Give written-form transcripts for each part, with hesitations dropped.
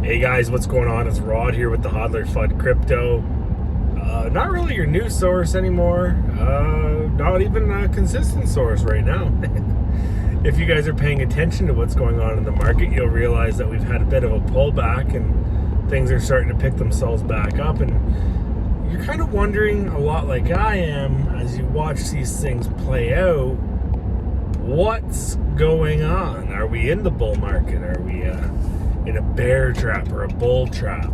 Hey guys, what's going on? It's Rod here with the Hodler FUD Crypto. Not really your news source anymore. Not even a consistent source right now. If you guys are paying attention to what's going on in the market, you'll realize that we've had a bit of a pullback and things are starting to pick themselves back up. And you're kind of wondering a lot like I am as you watch these things play out, what's going on? Are we in the bull market? Are we in a bear trap or a bull trap?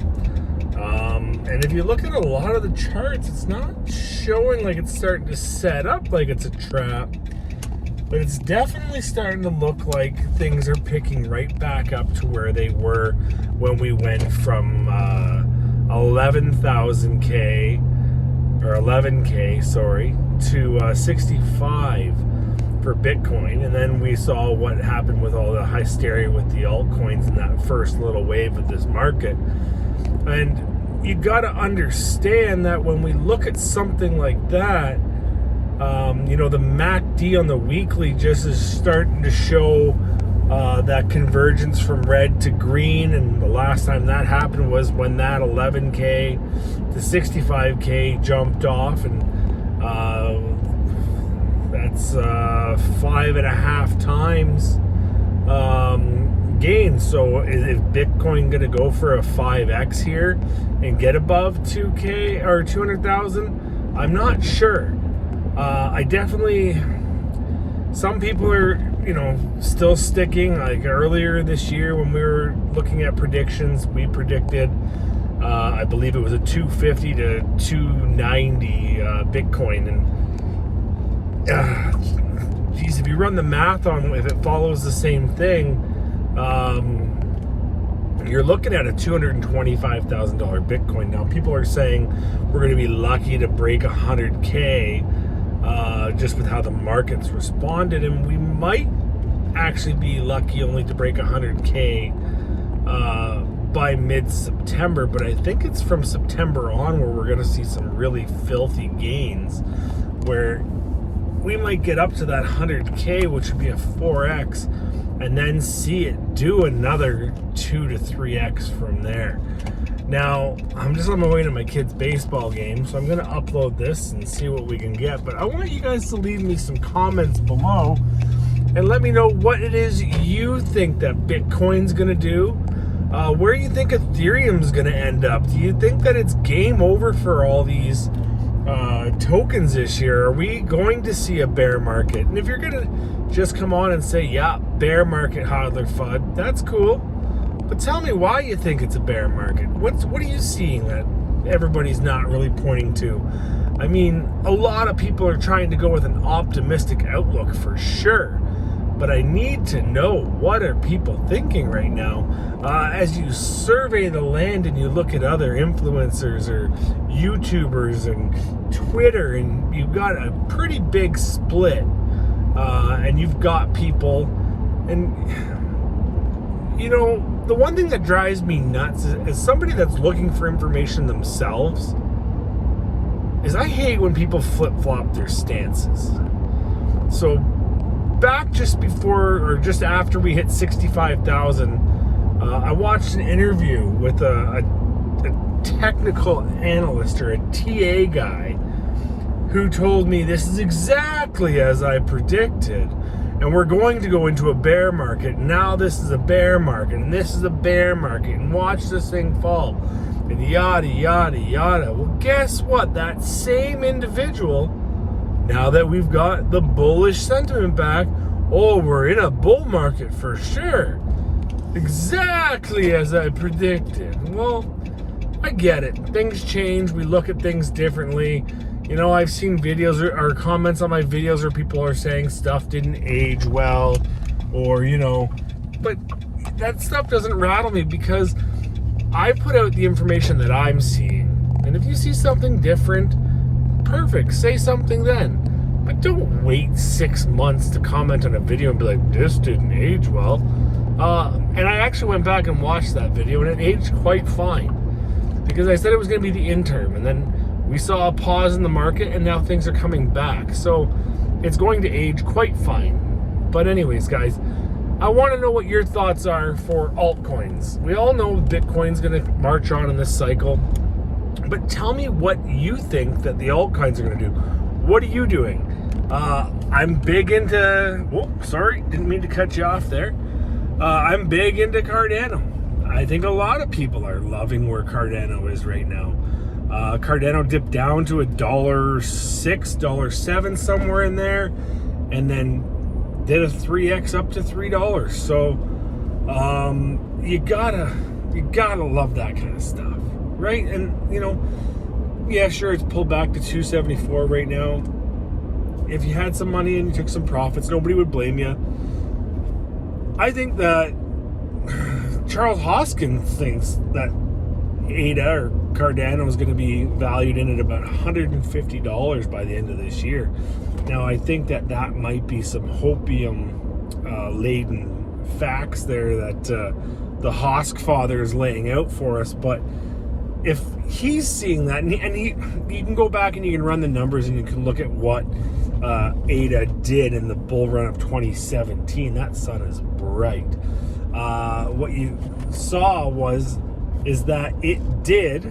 And if you look at a lot of the charts, it's not showing like it's starting to set up like it's a trap, but it's definitely starting to look like things are picking right back up to where they were when we went from 11K, sorry, to 65 for Bitcoin. And then we saw what happened with all the hysteria with the altcoins in that first little wave of this market. And you got to understand that when we look at something like that, the MACD on the weekly just is starting to show that convergence from red to green. And the last time that happened was when that 11K to 65K jumped off, and that's 5.5 times gain. So is Bitcoin going to go for a 5x here and get above 2K or 200,000? I'm not sure. I definitely, some people are, still sticking. Like earlier this year when we were looking at predictions, we predicted, I believe it was a 250 to 290 Bitcoin. And geez, if you run the math on if it follows the same thing, you're looking at a $225,000 Bitcoin. Now, people are saying we're going to be lucky to break 100K just with how the market's responded, and we might actually be lucky only to break 100K by mid-September, but I think it's from September on where we're going to see some really filthy gains, where we might get up to that 100K, which would be a 4x, and then see it do another 2 to 3x from there. Now, I'm just on my way to my kid's baseball game, so I'm going to upload this and see what we can get. But I want you guys to leave me some comments below and let me know what it is you think that Bitcoin's going to do, where you think Ethereum's going to end up. Do you think that it's game over for all these tokens this year? Are we going to see a bear market? And if you're going to just come on and say, yeah, bear market, Hodler FUD, that's cool. But tell me why you think it's a bear market. What are you seeing that everybody's not really pointing to? I mean, a lot of people are trying to go with an optimistic outlook for sure. But I need to know, what are people thinking right now? As you survey the land and you look at other influencers or YouTubers and Twitter, and you've got a pretty big split. And you've got people, and the one thing that drives me nuts is somebody that's looking for information themselves, is I hate when people flip-flop their stances. So back just before or just after we hit 65,000, I watched an interview with a technical analyst or a TA guy who told me this is exactly as I predicted, and we're going to go into a bear market. Now this is a bear market, and this is a bear market, and watch this thing fall, and yada, yada, yada. Well, guess what? That same individual, now that we've got the bullish sentiment back, we're in a bull market for sure. Exactly as I predicted. Well, I get it. Things change. We look at things differently. I've seen videos or comments on my videos where people are saying stuff didn't age well, or, but that stuff doesn't rattle me because I put out the information that I'm seeing. And if you see something different, perfect, say something then. But don't wait 6 months to comment on a video and be like, this didn't age well. And I actually went back and watched that video, and it aged quite fine. Because I said it was going to be the interim, and then we saw a pause in the market, and now things are coming back. So it's going to age quite fine. But anyways, guys, I want to know what your thoughts are for altcoins. We all know Bitcoin's going to march on in this cycle, but tell me what you think that the altcoins are going to do. What are you doing? I'm big into, didn't mean to cut you off there. I'm big into Cardano. I think a lot of people are loving where Cardano is right now. Cardano dipped down to $1.06, $1.07, somewhere in there, and then did a 3x up to $3. So you gotta love that kind of stuff, right? And yeah, sure, it's pulled back to 274 right now. If you had some money and you took some profits, nobody would blame you. I think that Charles Hoskin thinks that ADA or Cardano is going to be valued in at about $150 by the end of this year. Now, I think that might be some hopium-laden facts there that the Hosk father is laying out for us. But if he's seeing that, and you can go back and you can run the numbers and you can look at what ADA did in the bull run of 2017. That sun is bright. What you saw is that it did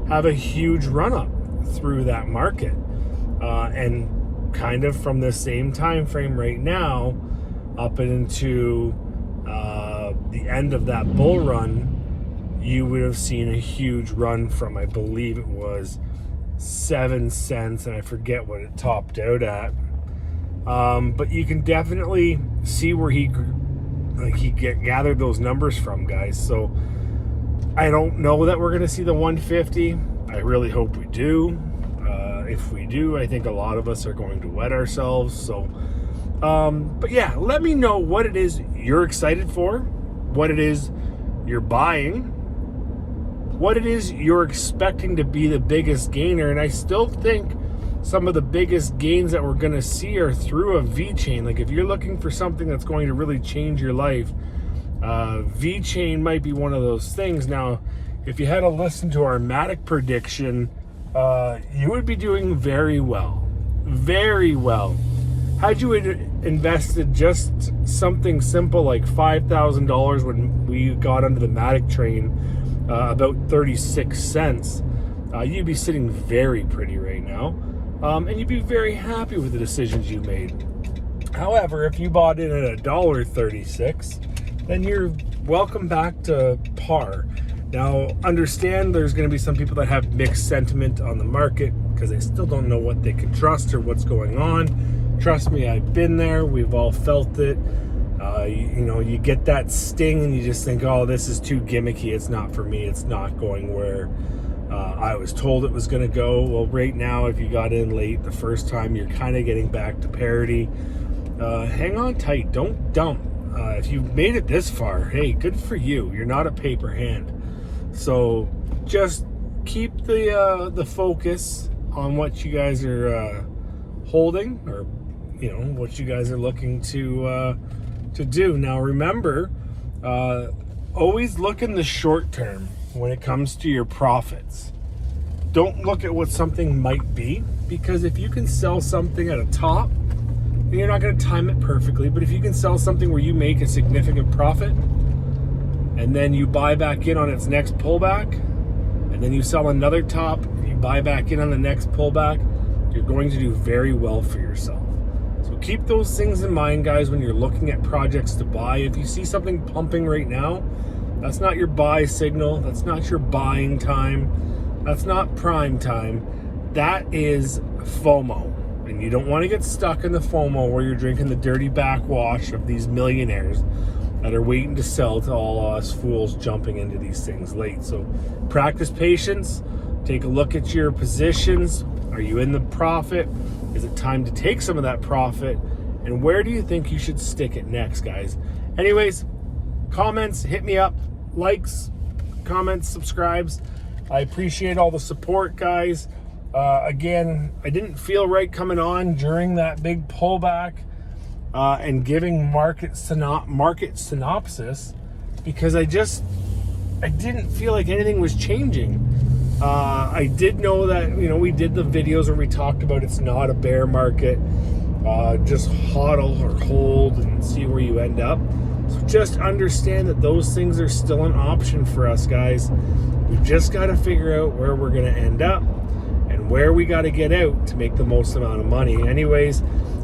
have a huge run up through that market, and kind of from the same time frame right now up into the end of that bull run, you would have seen a huge run from, I believe it was 7 cents, and I forget what it topped out at, but you can definitely see where he gathered those numbers from, guys. So I don't know that we're going to see the 150. I really hope we do. If we do, I think a lot of us are going to wet ourselves. So, but yeah, let me know what it is you're excited for, what it is you're buying, what it is you're expecting to be the biggest gainer. And I still think some of the biggest gains that we're going to see are through a VeChain. Like, if you're looking for something that's going to really change your life, VeChain might be one of those things. Now, if you had to listen to our Matic prediction, you would be doing very well. Very well. Had you invested just something simple like $5,000 when we got onto the Matic train, about 36 cents, you'd be sitting very pretty right now. And you'd be very happy with the decisions you made. However, if you bought in at $1.36, then you're welcome back to par. Now, understand there's going to be some people that have mixed sentiment on the market because they still don't know what they can trust or what's going on. Trust me, I've been there. We've all felt it. You get that sting and you just think, oh, this is too gimmicky. It's not for me. It's not going where I was told it was going to go. Well, right now, if you got in late the first time, you're kind of getting back to parity. Hang on tight. Don't dump. If you've made it this far, hey, good for you. You're not a paper hand. So just keep the focus on what you guys are holding, or what you guys are looking to do. Now, remember, always look in the short term when it comes to your profits. Don't look at what something might be, because if you can sell something at a top, and you're not going to time it perfectly, but if you can sell something where you make a significant profit, and then you buy back in on its next pullback, and then you sell another top, and you buy back in on the next pullback, you're going to do very well for yourself. So keep those things in mind, guys, when you're looking at projects to buy. If you see something pumping right now, that's not your buy signal. That's not your buying time. That's not prime time. That is FOMO. And you don't want to get stuck in the FOMO where you're drinking the dirty backwash of these millionaires that are waiting to sell to all us fools jumping into these things late. So practice patience. Take a look at your positions. Are you in the profit? Is it time to take some of that profit? And where do you think you should stick it next, guys? Anyways, comments, hit me up. Likes, comments, subscribes. I appreciate all the support, guys. Again, I didn't feel right coming on during that big pullback and giving market synopsis, because I didn't feel like anything was changing. I did know that, we did the videos where we talked about it's not a bear market. just hodl or hold and see where you end up. So just understand that those things are still an option for us, guys. We just got to figure out where we're going to end up and where we got to get out to make the most amount of money. Anyways,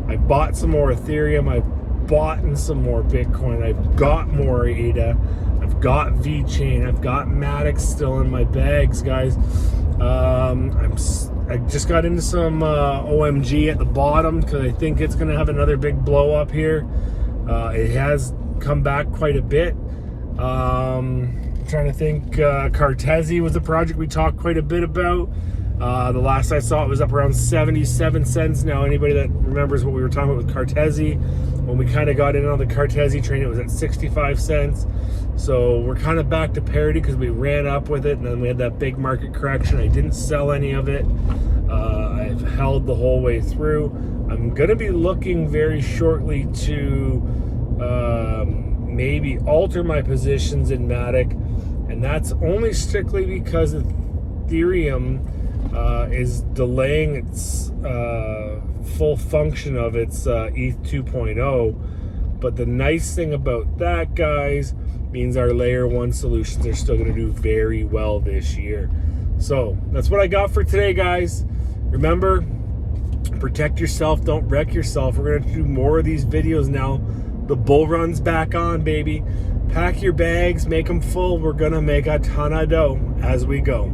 I bought some more Ethereum. I've bought in some more Bitcoin. I've got more ADA. I've got VeChain. I've got Matic still in my bags, guys. I just got into some OMG at the bottom because I think it's going to have another big blow up here. It has come back quite a bit. I'm trying to think. Cartesi was a project we talked quite a bit about. The last I saw it was up around 77 cents. Now, anybody that remembers what we were talking about with Cartesi, when we kind of got in on the Cartesi train, it was at 65 cents. So we're kind of back to parity because we ran up with it, and then we had that big market correction. I didn't sell any of it. I've held the whole way through. I'm going to be looking very shortly to maybe alter my positions in Matic, and that's only strictly because Ethereum is delaying its full function of its ETH 2.0. But the nice thing about that, guys, means our layer 1 solutions are still going to do very well this year. So that's what I got for today, guys. Remember, protect yourself, don't wreck yourself. We're going to do more of these videos now. The bull run's back on, baby. Pack your bags, make them full. We're going to make a ton of dough as we go.